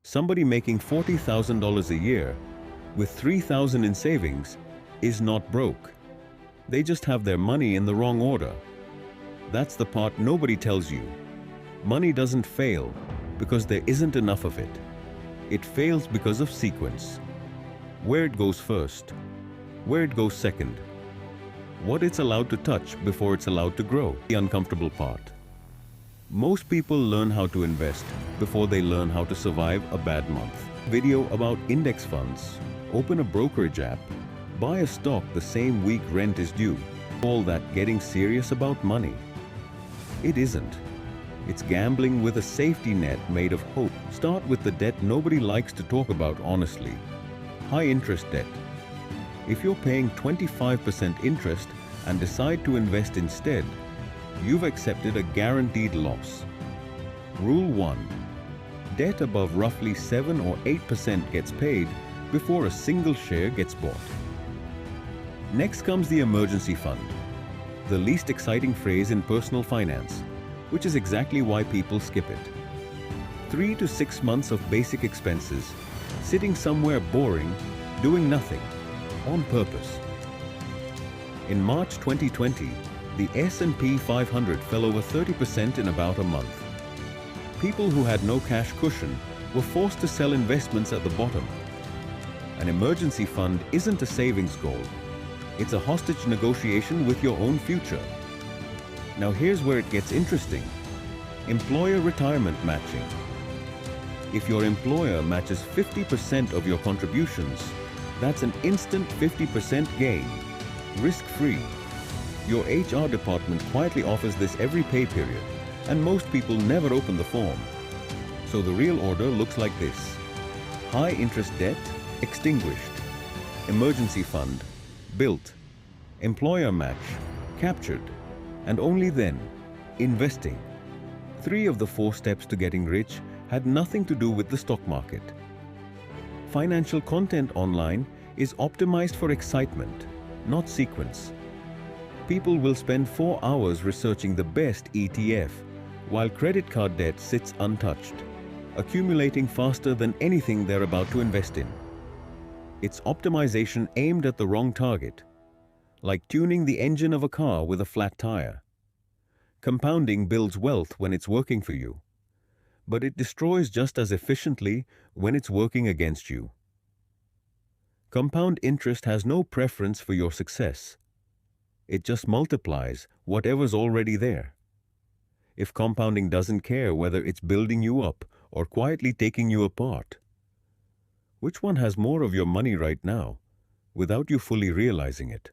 Somebody making $40,000 a year with $3,000 in savings is not broke. They just have their money in the wrong order. That's the part nobody tells you. Money doesn't fail because there isn't enough of it. It fails because of sequence. Where it goes first, where it goes second, what it's allowed to touch before it's allowed to grow. The uncomfortable part. Most people learn how to invest before they learn how to survive a bad month. Video about index funds, open a brokerage app, buy a stock the same week rent is due. All that getting serious about money. It isn't. It's gambling with a safety net made of hope. Start with the debt nobody likes to talk about honestly. High interest debt. If you're paying 25% interest and decide to invest instead, you've accepted a guaranteed loss. Rule 1. Debt above roughly 7 or 8% gets paid before a single share gets bought. Next comes the emergency fund, the least exciting phrase in personal finance, which is exactly why people skip it. 3 to 6 months of basic expenses, sitting somewhere boring, doing nothing, on purpose. In March 2020, the S&P 500 fell over 30% in about a month. People who had no cash cushion were forced to sell investments at the bottom. An emergency fund isn't a savings goal. It's a hostage negotiation with your own future. Now here's where it gets interesting. Employer retirement matching. If your employer matches 50% of your contributions, that's an instant 50% gain, risk-free. Your HR department quietly offers this every pay period, and most people never open the form. So the real order looks like this. High interest debt, extinguished. Emergency fund, built. Employer match, captured. And only then, investing. 3 of the 4 steps to getting rich had nothing to do with the stock market. Financial content online is optimized for excitement, not sequence. People will spend 4 hours researching the best ETF, while credit card debt sits untouched, accumulating faster than anything they're about to invest in. It's optimization aimed at the wrong target, like tuning the engine of a car with a flat tire. Compounding builds wealth when it's working for you, but it destroys just as efficiently when it's working against you. Compound interest has no preference for your success. It just multiplies whatever's already there. If compounding doesn't care whether it's building you up or quietly taking you apart, which one has more of your money right now without you fully realizing it?